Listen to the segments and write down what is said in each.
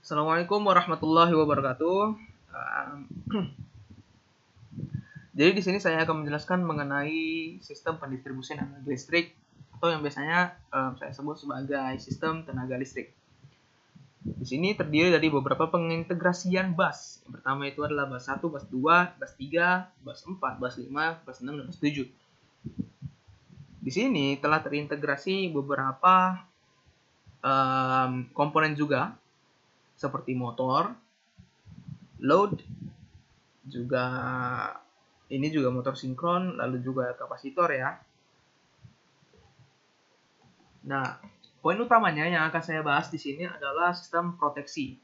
Assalamualaikum warahmatullahi wabarakatuh. Um, Jadi di sini saya akan menjelaskan mengenai sistem pendistribusian energi listrik atau yang biasanya saya sebut sebagai sistem tenaga listrik. Di sini terdiri dari beberapa pengintegrasian bus. Yang pertama itu adalah bus 1, bus 2, bus 3, bus 4, bus 5, bus 6, dan bus 7. Di sini telah terintegrasi beberapa komponen juga seperti motor, load, juga ini juga motor sinkron, lalu juga kapasitor ya. Nah, poin utamanya yang akan saya bahas di sini adalah sistem proteksi.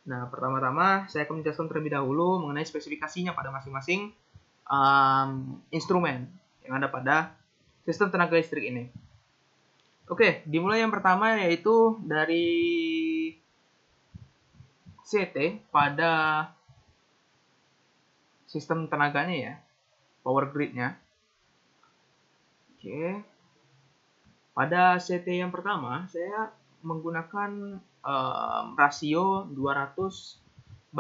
Nah, pertama-tama saya akan menjelaskan terlebih dahulu mengenai spesifikasinya pada masing-masing instrumen yang ada pada sistem tenaga listrik ini. Oke, dimulai yang pertama yaitu dari CT pada sistem tenaganya ya, power grid-nya. Oke. Pada CT yang pertama, saya menggunakan rasio 200:5,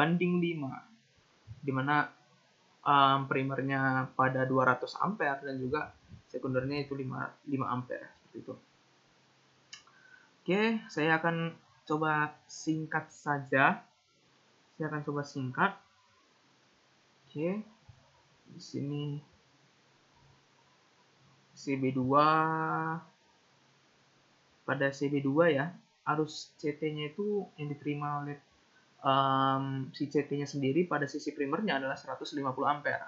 di mana primernya pada 200 ampere dan juga sekundernya itu 5 ampere seperti itu. Oke, saya akan coba singkat saja. Saya akan coba singkat. Oke. Di sini CB2, pada CB2 ya, arus CT-nya itu yang diterima oleh si CT-nya sendiri pada sisi primernya adalah 150 ampere.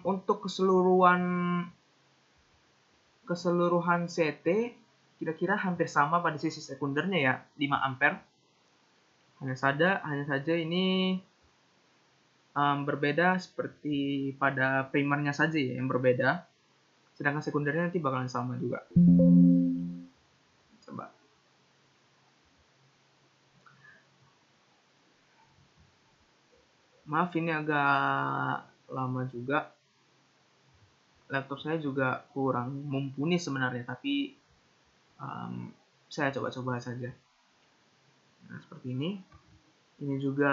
Untuk keseluruhan CT kira-kira hampir sama pada sisi sekundernya ya, 5 ampere. Hanya saja ini berbeda seperti pada primernya saja ya yang berbeda. Sedangkan sekundernya nanti bakalan sama juga. Coba. Maaf ini agak lama juga. Laptop saya juga kurang mumpuni sebenarnya, tapi saya coba-coba saja. Nah, seperti ini. Ini juga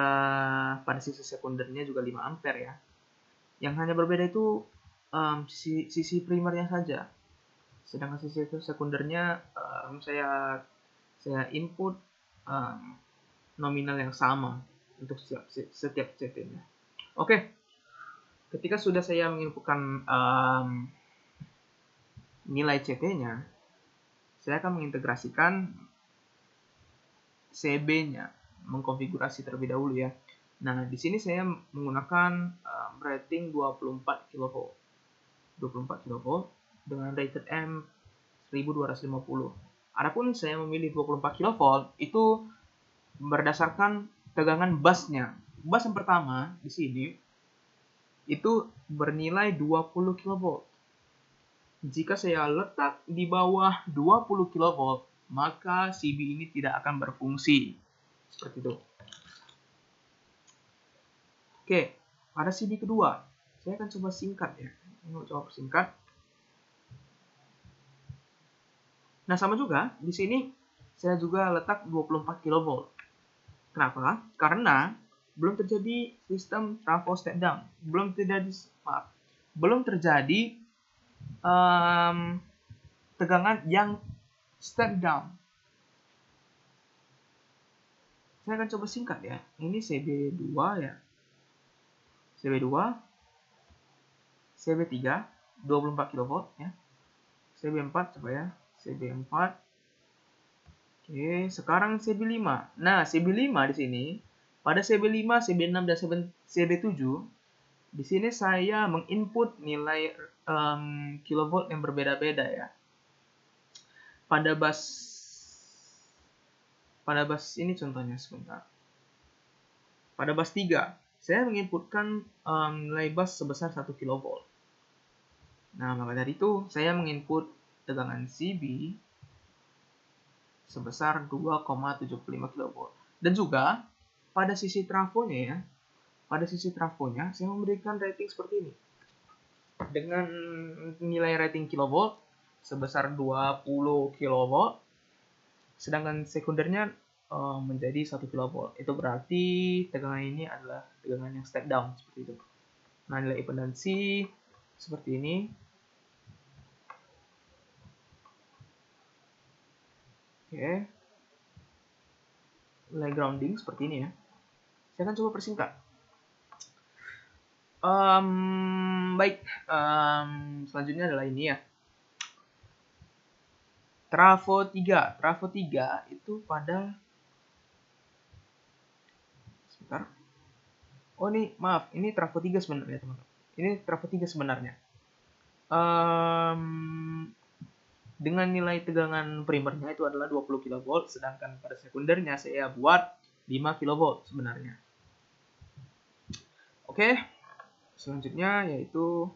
pada sisi sekundernya juga 5 ampere ya. Yang hanya berbeda itu sisi primernya saja. Sedangkan sisi sekundernya saya input nominal yang sama untuk setiap CT-nya. Oke. Ketika sudah saya menginputkan nilai CT-nya, saya akan mengintegrasikan CB-nya, mengkonfigurasi terlebih dahulu ya. Nah, di sini saya menggunakan rating 24 kV. 24 kV dengan rated M 1250. Adapun saya memilih 24 kV itu berdasarkan tegangan busnya. Bus yang pertama di sini itu bernilai 20 kV. Jika saya letak di bawah 20 kV, maka CB ini tidak akan berfungsi. Seperti itu. Oke, pada CB kedua, saya akan coba singkat ya. Coba persingkat. Nah, sama juga, di sini saya juga letak 24 kV. Kenapa? Karena belum terjadi sistem trafo step down. Belum terjadi tegangan yang step down. Saya akan coba singkat ya. Ini CB2 ya. CB2, CB3, 24 kV ya. CB4 coba ya. CB4. Oke, sekarang CB5. Nah, CB5 di sini pada CB5, CB6 dan CB7 di sini saya menginput nilai kilovolt yang berbeda-beda ya. Pada bus ini contohnya sebentar. Pada bus 3, saya menginputkan nilai bus sebesar 1 kV. Nah, maka dari itu saya menginput tegangan CB sebesar 2,75 kV. Dan juga pada sisi trafonya ya, saya memberikan rating seperti ini. Dengan nilai rating kilovolt sebesar 20 kV sedangkan sekundernya menjadi 1 kV. Itu berarti tegangan ini adalah tegangan yang step down seperti itu. Nah, nilai impedansi seperti ini. Oke. Nilai grounding seperti ini ya. Saya akan coba persingkat. Baik, selanjutnya adalah ini ya. Trafo 3. Trafo 3 itu pada... Sebentar. Oh, ini maaf. Ini trafo 3 sebenarnya, teman-teman. Ini trafo 3 sebenarnya. Dengan nilai tegangan primernya itu adalah 20 kV, sedangkan pada sekundernya saya buat 5 kV sebenarnya. Oke, selanjutnya yaitu...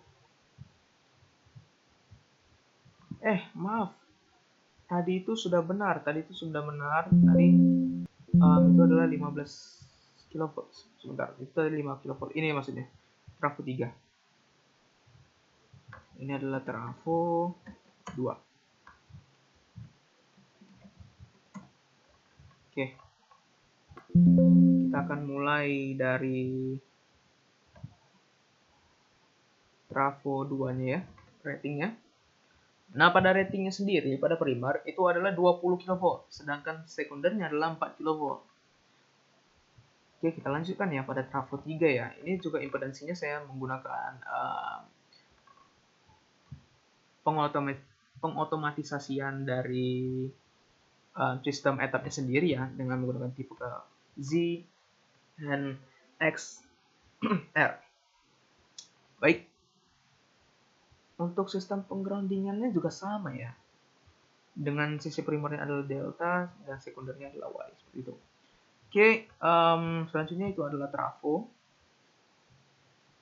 maaf. Tadi itu sudah benar. Tadi itu adalah 15 kV. Sebentar, itu tadi 5 kV. Ini maksudnya trafo 3. Ini adalah trafo 2. Oke. Kita akan mulai dari trafo 2-nya ya, ratingnya. Nah, pada ratingnya sendiri, pada primer, itu adalah 20 kV, sedangkan sekundernya adalah 4 kV. Oke, kita lanjutkan ya pada trafo 3 ya. Ini juga impedansinya saya menggunakan pengotomatisasian dari sistem etapnya sendiri ya, dengan menggunakan tipe Z dan XR. Baik. Untuk sistem penggroundingannya juga sama ya. Dengan sisi primernya adalah delta dan sekundernya adalah Y, seperti itu. Oke, selanjutnya itu adalah trafo.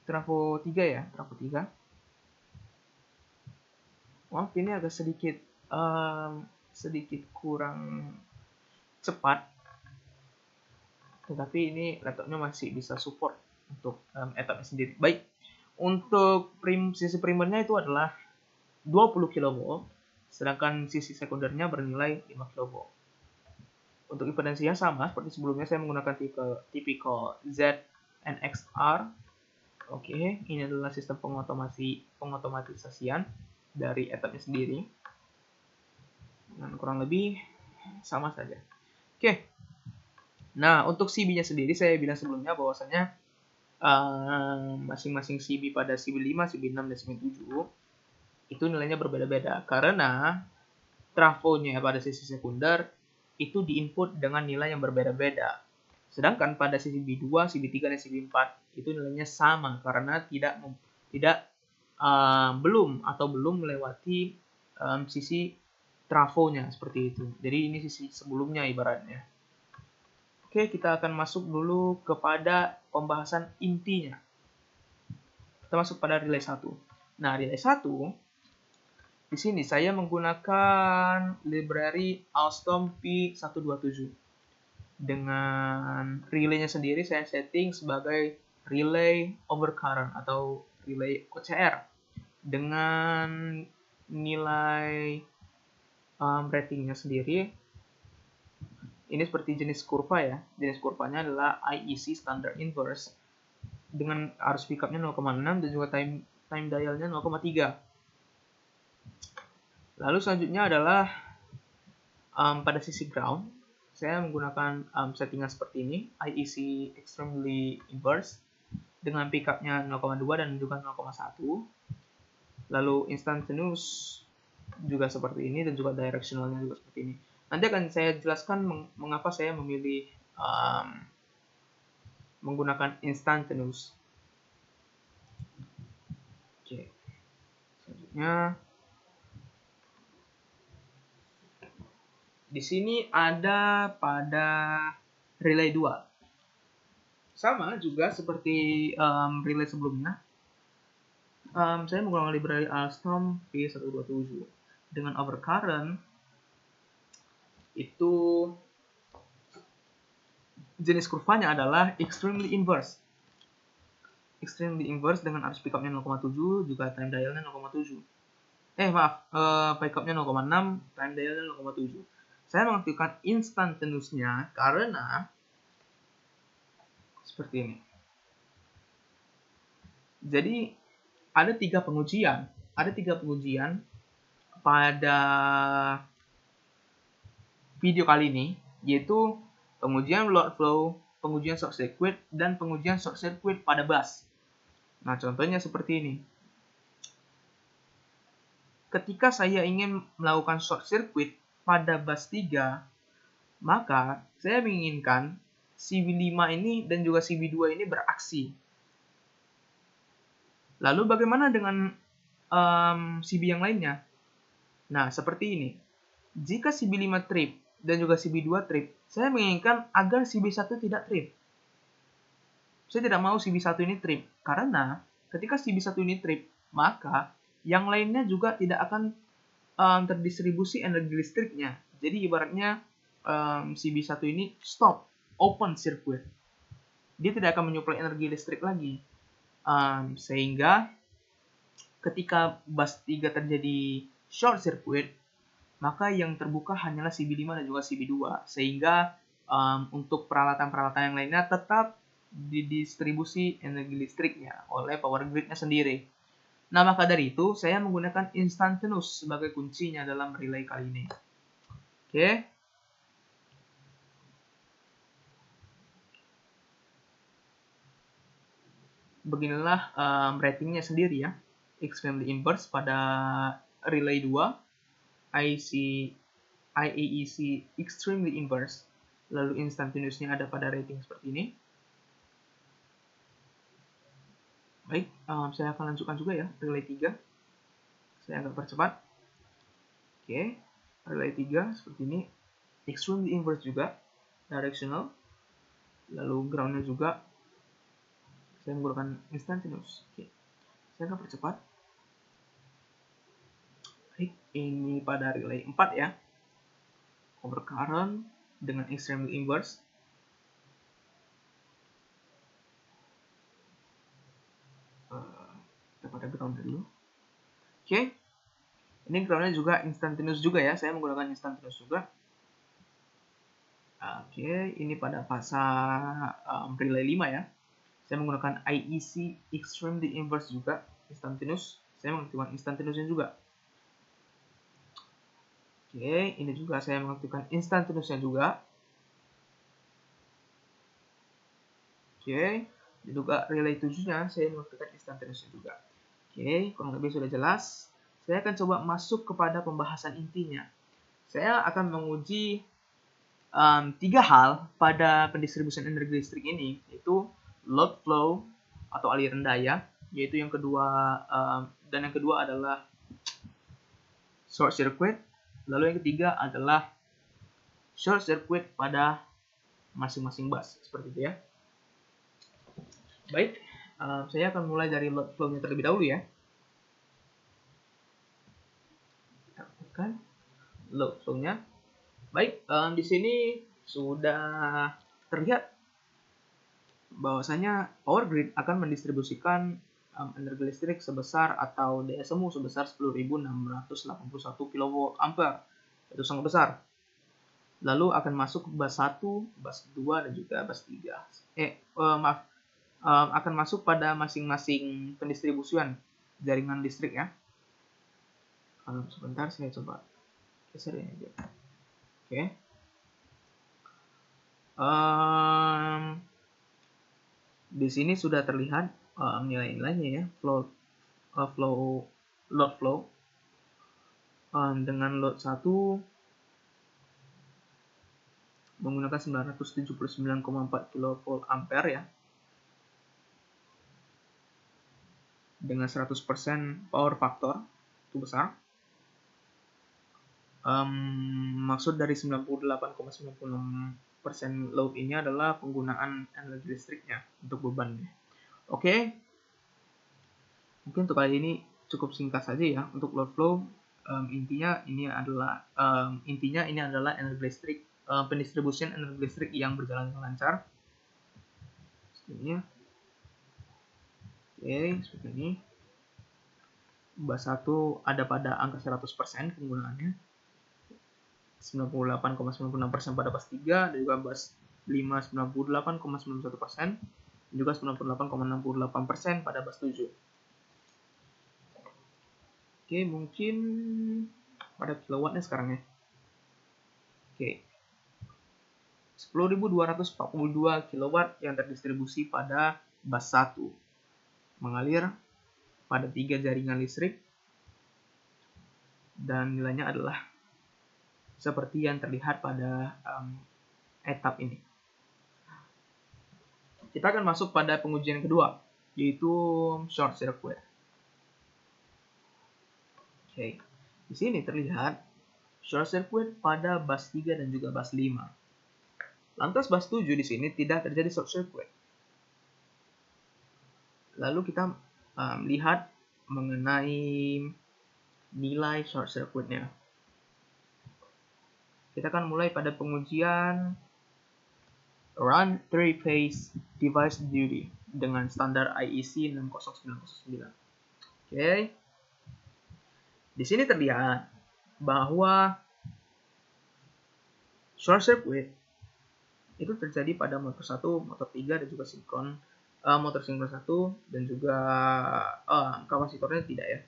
Trafo 3 ya, trafo 3. Maaf, ini agak sedikit kurang cepat. Tetapi ini laptopnya masih bisa support untuk etapnya sendiri. Baik, untuk sisi primernya itu adalah 20 kV, sedangkan sisi sekundernya bernilai 5 kV. Untuk impedansinya sama seperti sebelumnya, saya menggunakan tipikal ZNXR. Oke, ini adalah sistem pengotomatisasian dari etapnya sendiri. Dan kurang lebih sama saja. Oke. Nah, untuk CB-nya sendiri saya bilang sebelumnya bahwasanya masing-masing CB pada CB 5, CB 6, dan CB 7 itu nilainya berbeda-beda karena trafonya pada sisi sekunder itu diinput dengan nilai yang berbeda-beda. Sedangkan pada sisi B2, CB3, dan CB4 itu nilainya sama karena belum melewati sisi trafonya seperti itu. Jadi ini sisi sebelumnya ibaratnya. Oke, kita akan masuk dulu kepada pembahasan intinya. Kita masuk pada relay 1. Nah, relay 1 di sini saya menggunakan library Alstom P127. Dengan relaynya sendiri saya setting sebagai relay overcurrent atau relay OCR dengan nilai ratingnya sendiri. Ini seperti jenis kurva ya. Jenis kurvanya adalah IEC standard inverse dengan arus pickupnya 0,6 dan juga time dialnya 0,3. Lalu selanjutnya adalah pada sisi ground, saya menggunakan settingan seperti ini, IEC extremely inverse dengan pickupnya 0,2 dan juga 0,1. Lalu instantaneous juga seperti ini dan juga directionalnya juga seperti ini. Nanti akan saya jelaskan mengapa saya memilih menggunakan instantaneous. Oke. Selanjutnya di sini ada pada relay 2. Sama juga seperti relay sebelumnya. Saya menggunakan library Alstom P127. Dengan overcurrent itu jenis kurvanya adalah extremely inverse. Extremely inverse dengan arus pickupnya 0,7 juga time dialnya 0,7. Pickupnya 0,6, time dialnya 0,7. Saya mengaktifkan instantaneousnya karena seperti ini. Jadi ada tiga pengujian pada video kali ini, yaitu pengujian load flow, pengujian short circuit, dan pengujian short circuit pada bus. Nah, contohnya seperti ini. Ketika saya ingin melakukan short circuit pada bus 3, maka saya menginginkan CB5 ini dan juga CB2 ini beraksi. Lalu bagaimana dengan CB yang lainnya? Nah, seperti ini. Jika CB5 trip dan juga CB2 trip, saya menginginkan agar CB1 tidak trip. Saya tidak mau CB1 ini trip, karena ketika CB1 ini trip, maka yang lainnya juga tidak akan terdistribusi energi listriknya. Jadi ibaratnya CB1 ini stop, open circuit. Dia tidak akan menyuplai energi listrik lagi. Sehingga ketika bus 3 terjadi short circuit, maka yang terbuka hanyalah CB5 dan juga CB2. Sehingga untuk peralatan-peralatan yang lainnya tetap didistribusi energi listriknya oleh power grid-nya sendiri. Nah, maka dari itu, saya menggunakan instantaneous sebagai kuncinya dalam relay kali ini. Oke. Beginilah ratingnya sendiri ya. Extremely inverse pada relay 2, IAEC extremely inverse. Lalu instantaneousnya ada pada rating seperti ini. Baik, saya akan lanjutkan juga ya, relay 3. Saya agak percepat. Oke, relay 3 seperti ini. Extremely inverse juga, directional. Lalu groundnya juga, saya menggunakan instantaneous. Oke, saya akan percepat. Baik, ini pada relay 4 ya. Overcurrent dengan extremely inverse. Kita pada ground dulu. Oke, ini groundnya juga instantaneous juga ya. Saya menggunakan instantaneous juga. Oke, ini pada fase relay 5 ya. Saya menggunakan IEC extremely inverse juga, instantaneous. Saya mengaktifkan instantaneousnya juga. Oke, ini juga saya mengaktifkan instantaneousnya juga. Oke, juga relay 7-nya saya mengaktifkan instantaneousnya juga. Oke, kurang lebih sudah jelas. Saya akan coba masuk kepada pembahasan intinya. Saya akan menguji 3 hal pada pendistribusian energi listrik ini, yaitu load flow atau aliran daya, yaitu yang kedua dan yang kedua adalah short circuit. Lalu yang ketiga adalah short circuit pada masing-masing bus, seperti itu ya. Baik, saya akan mulai dari load flow-nya terlebih dahulu ya. Kita tekan load flow-nya. Baik, di sini sudah terlihat bahwasanya power grid akan mendistribusikan energi listrik sebesar atau daya semu sebesar 10.681 kVA. Itu sangat besar. Lalu akan masuk ke bus 1, bus 2, dan juga bus 3. Akan masuk pada masing-masing pendistribusian jaringan listrik ya. Sebentar saya coba geser ini aja. Oke. Di sini sudah terlihat nilai-nilainya ya, load flow dengan load 1 menggunakan 979,4 kVA ya, dengan 100% power factor, itu besar. Maksud dari 98,96% load ini adalah penggunaan energi listriknya untuk bebannya. Oke, mungkin untuk kali ini cukup singkat saja ya untuk load flow. Intinya ini adalah energi listrik, pendistribusian energi listrik yang berjalan dengan lancar. Seperti ini. Oke, seperti ini. Bus 1 ada pada angka 100% penggunaannya. 98,96% pada bus 3, dan juga bus 5 98,91%, dan juga 98,68% pada bus 7. Oke, mungkin pada kilowattnya sekarang ya. Oke. 10.242 kilowatt yang terdistribusi pada bus 1. Mengalir pada 3 jaringan listrik dan nilainya adalah seperti yang terlihat pada etap ini. Kita akan masuk pada pengujian kedua, yaitu short circuit. Oke, di sini terlihat short circuit pada bus 3 dan juga bus 5. Lantas bus 7 di sini tidak terjadi short circuit. Lalu kita lihat mengenai nilai short circuitnya. Kita akan mulai pada pengujian Run 3-phase device duty dengan standar IEC 60909. Oke. Di sini terlihat bahwa short circuit itu terjadi pada motor 1, motor 3 dan juga sinkron. Motor sinkron 1 dan juga kapasitornya tidak ya.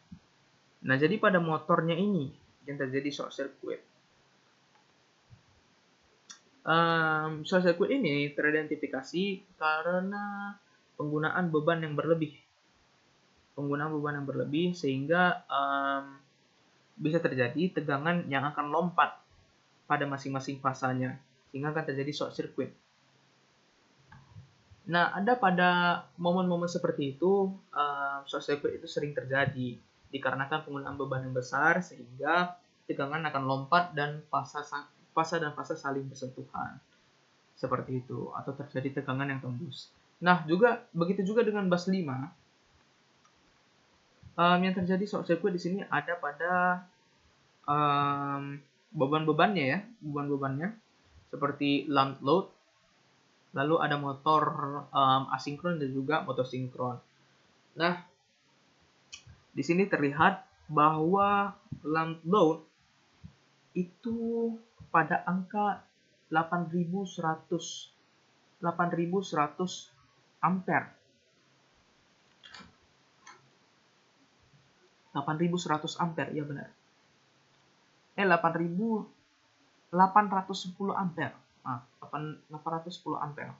Nah, jadi pada motornya ini yang terjadi short circuit. Short circuit ini teridentifikasi karena penggunaan beban yang berlebih. Sehingga bisa terjadi tegangan yang akan lompat pada masing-masing fasanya, sehingga akan terjadi short circuit. Nah, ada pada momen-momen seperti itu, short circuit itu sering terjadi dikarenakan penggunaan beban yang besar, sehingga tegangan akan lompat dan fasa saling bersentuhan. Seperti itu, atau terjadi tegangan yang tembus. Nah, begitu juga dengan bus 5. Yang terjadi short circuit di sini ada pada beban-bebannya seperti lump load, lalu ada motor asinkron dan juga motor sinkron. Nah, di sini terlihat bahwa lump load itu pada angka 8.100 ampere. 8.100 ampere, ya benar. 8.810 ampere. 810 ampere.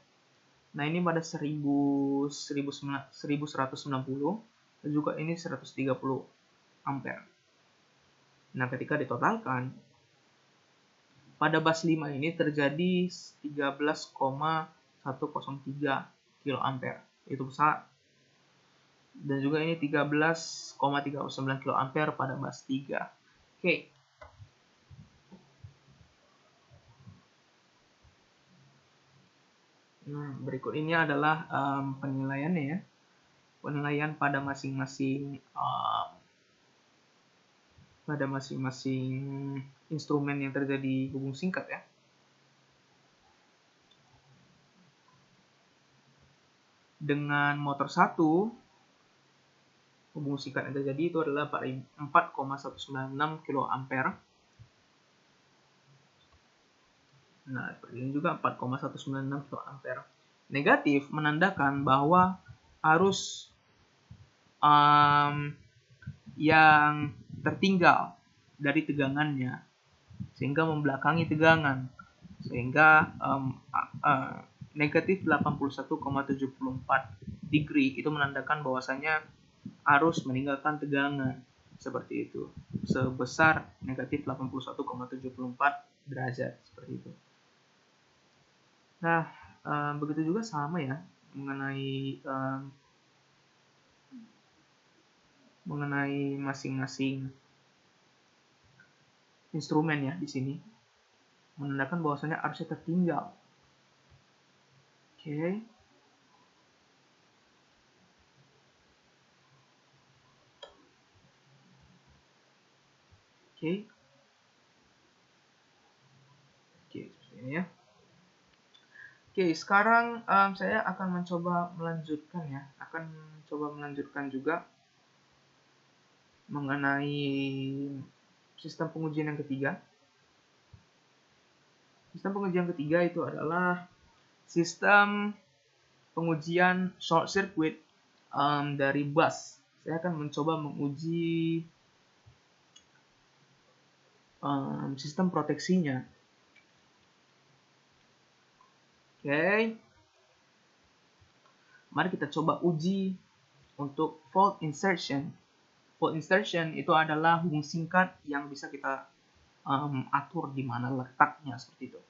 Nah, ini pada 1190 dan juga ini 130 ampere. Nah, ketika ditotalkan, pada bus 5 ini terjadi 13,103 kiloampere. Itu besar. Dan juga ini 13,39 kiloampere pada bus 3. Oke. Nah, berikut ini adalah penilaiannya ya. Penilaian pada masing-masing instrumen yang terjadi hubung singkat ya. Dengan motor 1, hubung singkat yang terjadi itu adalah 4,196 kiloampere. Nah, seperti ini juga 4,196 kiloampere. Negatif menandakan bahwa arus yang tertinggal dari tegangannya sehingga membelakangi tegangan, sehingga negatif 81,74 degree itu menandakan bahwasanya arus meninggalkan tegangan seperti itu sebesar negatif 81,74 derajat seperti itu. Nah, begitu juga sama ya mengenai masing-masing instrumen ya di sini menandakan bahwasanya arusnya tertinggal. Oke. Oke, seperti ini ya. Oke, sekarang saya akan mencoba melanjutkan juga mengenai sistem pengujian yang ketiga. Sistem pengujian ketiga itu adalah sistem pengujian short circuit dari bus. Saya akan mencoba menguji sistem proteksinya. Oke. Mari kita coba uji untuk fault insertion. Fault insertion itu adalah hubung singkat yang bisa kita atur di mana letaknya seperti itu.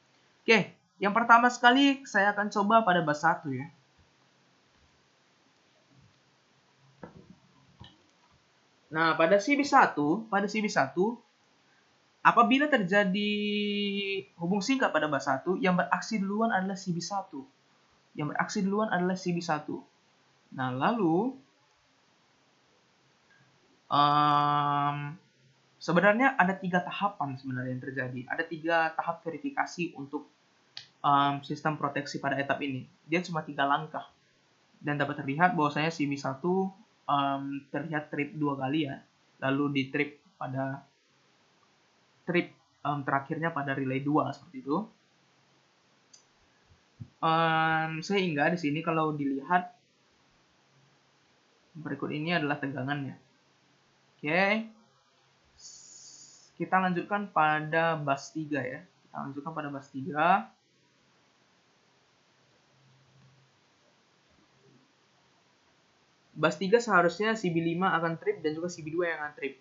Oke, yang pertama sekali saya akan coba pada bus 1 ya. Nah, pada CB1, apabila terjadi hubung singkat pada bus 1, yang beraksi duluan adalah CB1. Nah, lalu sebenarnya ada 3 tahapan sebenarnya yang terjadi. Ada 3 tahap verifikasi untuk sistem proteksi pada etap ini. Dia cuma 3 langkah. Dan dapat terlihat bahwasanya CB1 terlihat trip 2 kali ya. Lalu di trip terakhirnya pada relay 2 seperti itu. Sehingga di sini kalau dilihat berikut ini adalah tegangannya. Oke. Kita lanjutkan pada bus 3 ya. Bus 3 seharusnya CB5 akan trip dan juga CB2 yang akan trip.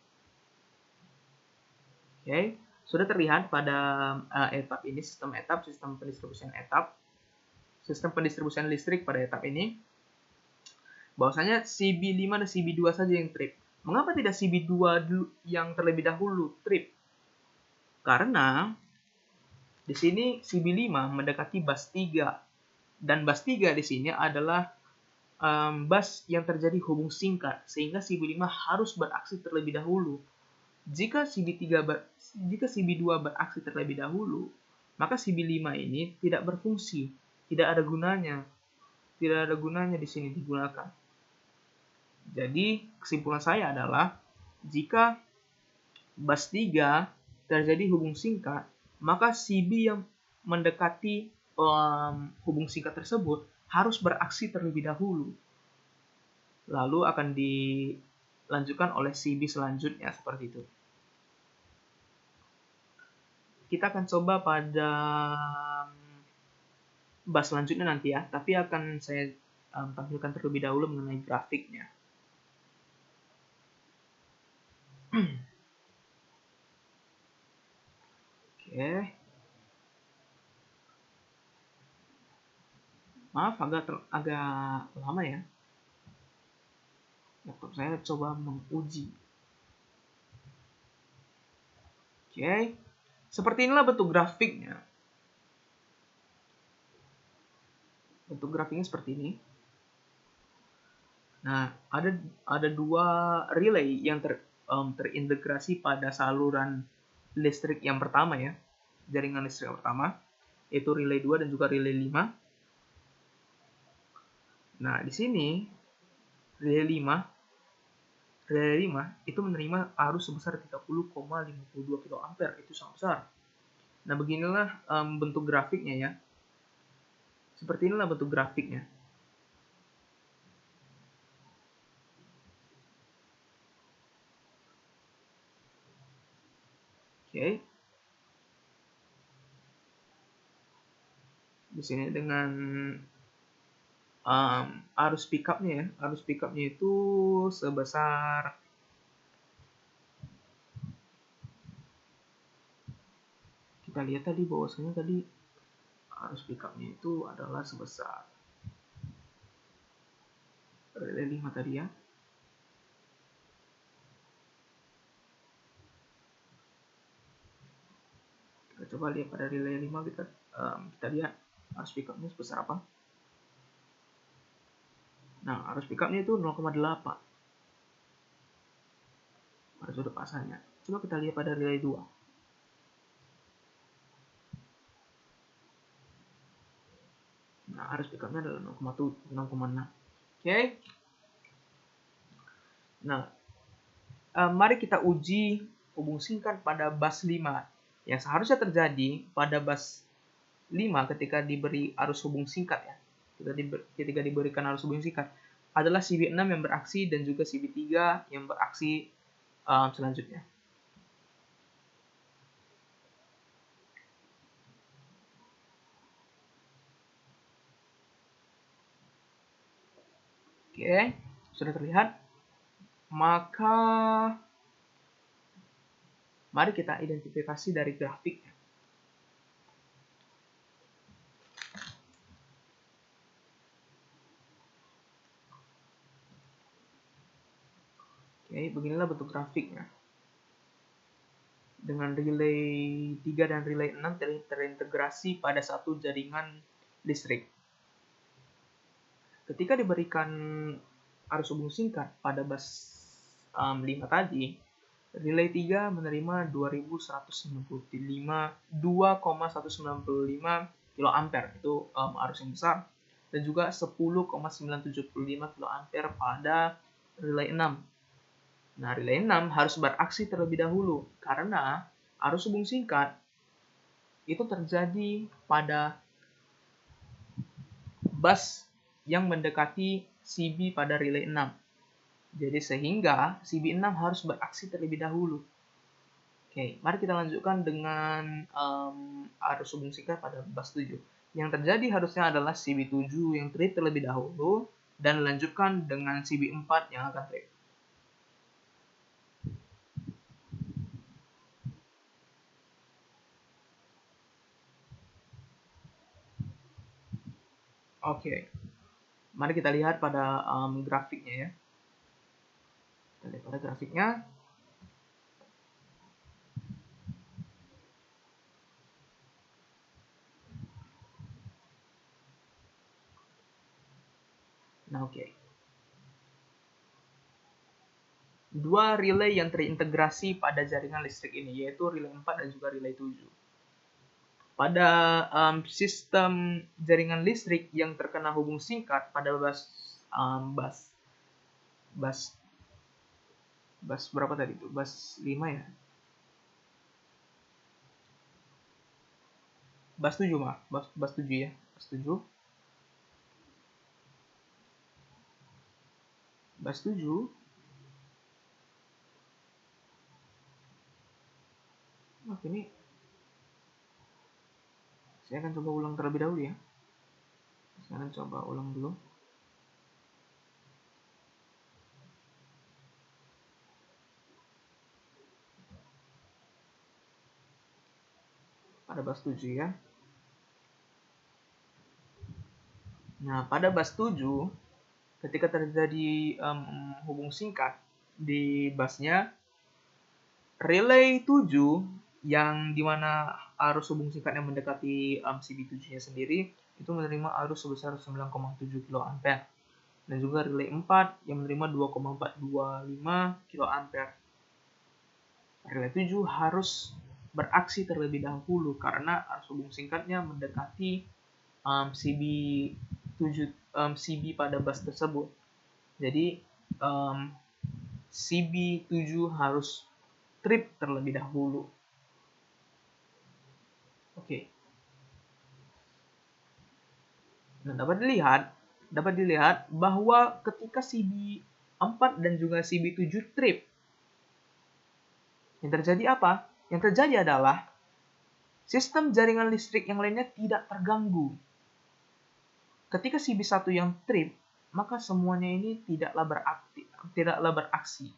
Oke, sudah terlihat pada etap ini, sistem pendistribusian listrik pada etap ini, bahwasanya CB5 dan CB2 saja yang trip. Mengapa tidak CB2 yang terlebih dahulu trip? Karena di sini CB5 mendekati bus 3 dan bus 3 di sini adalah bus yang terjadi hubung singkat, sehingga CB5 harus beraksi terlebih dahulu. Jika CB2 beraksi terlebih dahulu, maka CB5 ini tidak berfungsi, tidak ada gunanya di sini digunakan. Jadi kesimpulan saya adalah jika bus 3 terjadi hubung singkat, maka CB yang mendekati hubung singkat tersebut harus beraksi terlebih dahulu. Lalu akan dilanjutkan oleh CB selanjutnya seperti itu. Kita akan coba pada bus selanjutnya nanti ya, tapi akan saya tampilkan terlebih dahulu mengenai grafiknya. Oke. Maaf agak lama ya. Laptop saya coba menguji. Oke. Seperti inilah bentuk grafiknya. Bentuk grafiknya seperti ini. Nah, ada 2 relay yang terintegrasi pada saluran listrik yang pertama ya. Jaringan listrik yang pertama, yaitu relay 2 dan juga relay 5. Nah, di sini relay 5 itu menerima arus sebesar 30,52 kA. Itu sangat besar. Nah, beginilah bentuk grafiknya ya. Seperti inilah bentuk grafiknya. Oke. Di sini dengan arus pickupnya ya. Arus pickupnya itu sebesar kita lihat tadi bahwasanya tadi arus pickupnya itu adalah sebesar relay 5 tadi ya. Kita coba lihat pada relay 5 kita lihat arus pickupnya sebesar apa. Nah, arus pickupnya itu 0,8 pada sudut pasangnya. Coba kita lihat pada relay 2. Nah, arus pickupnya adalah 0,6. Oke. Nah, mari kita uji hubung singkat pada bus 5 yang seharusnya terjadi pada bus 5 ketika diberi arus hubung singkat ya. Ketika diberikan arus hubung singkat adalah CB6 yang beraksi dan juga CB3 yang beraksi selanjutnya. Oke, sudah terlihat. Maka mari kita identifikasi dari grafiknya. Oke, beginilah bentuk grafiknya. Dengan relay 3 dan relay 6 terintegrasi pada satu jaringan listrik. Ketika diberikan arus hubung singkat pada bus 5 tadi, relay 3 menerima 2,195 kA itu arus yang besar, dan juga 10,975 kA pada relay 6. Nah, relay 6 harus beraksi terlebih dahulu karena arus hubung singkat itu terjadi pada bus yang mendekati CB pada relay 6. Jadi sehingga CB6 harus beraksi terlebih dahulu. Oke, mari kita lanjutkan dengan arus hubung singkat pada bus 7. Yang terjadi harusnya adalah CB7 yang trip terlebih dahulu dan lanjutkan dengan CB4 yang akan trip. Oke, mari kita lihat pada grafiknya ya. Kita lihat pada grafiknya. Nah, oke. Dua relay yang terintegrasi pada jaringan listrik ini, yaitu relay 4 dan juga relay 7. Pada sistem jaringan listrik yang terkena hubung singkat pada bus berapa tadi itu? Bus 5 ya? Bus 7 mah, bus 7 ya. Bus 7. Bus 7. Oke, ini saya akan coba ulang terlebih dahulu ya. Saya akan coba ulang dulu. Pada bus 7 ya. Nah, pada bus 7 ketika terjadi hubung singkat di busnya, relay 7 yang dimana arus hubung singkat yang mendekati CB7-nya sendiri itu menerima arus sebesar 9,7 kA, dan juga relay 4 yang menerima 2,425 kA. Relay 7 harus beraksi terlebih dahulu karena arus hubung singkatnya mendekati CB pada bus tersebut. Jadi CB7 harus trip terlebih dahulu. Oke. Nah, dapat dilihat bahwa ketika CB4 dan juga CB7 trip, yang terjadi apa? Yang terjadi adalah sistem jaringan listrik yang lainnya tidak terganggu. Ketika CB1 yang trip, maka semuanya ini tidaklah beraksi.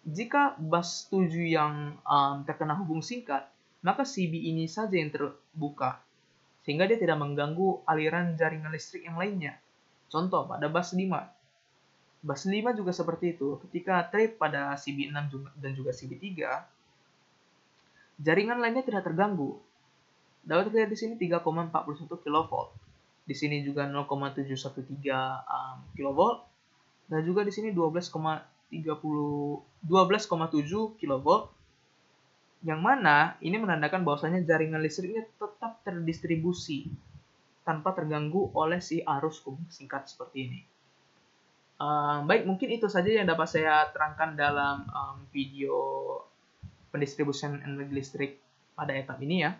Jika bus 7 yang terkena hubung singkat, maka CB ini saja yang terbuka, sehingga dia tidak mengganggu aliran jaringan listrik yang lainnya. Contoh, pada bus 5. Bus 5 juga seperti itu. Ketika trip pada CB6 dan juga CB3, jaringan lainnya tidak terganggu. Dapat terlihat di sini 3,41 kV. Di sini juga 0,713 kV. Dan juga di sini 12,7 kV, yang mana ini menandakan bahwasanya jaringan listriknya tetap terdistribusi tanpa terganggu oleh si arus hubung singkat seperti ini. Baik, mungkin itu saja yang dapat saya terangkan dalam video pendistribusian energi listrik pada etap ini ya.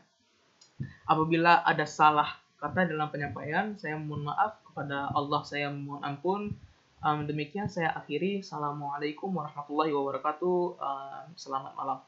Apabila ada salah kata dalam penyampaian, saya mohon maaf kepada Allah, saya mohon ampun. Demikian saya akhiri. Assalamualaikum warahmatullahi wabarakatuh. Selamat malam.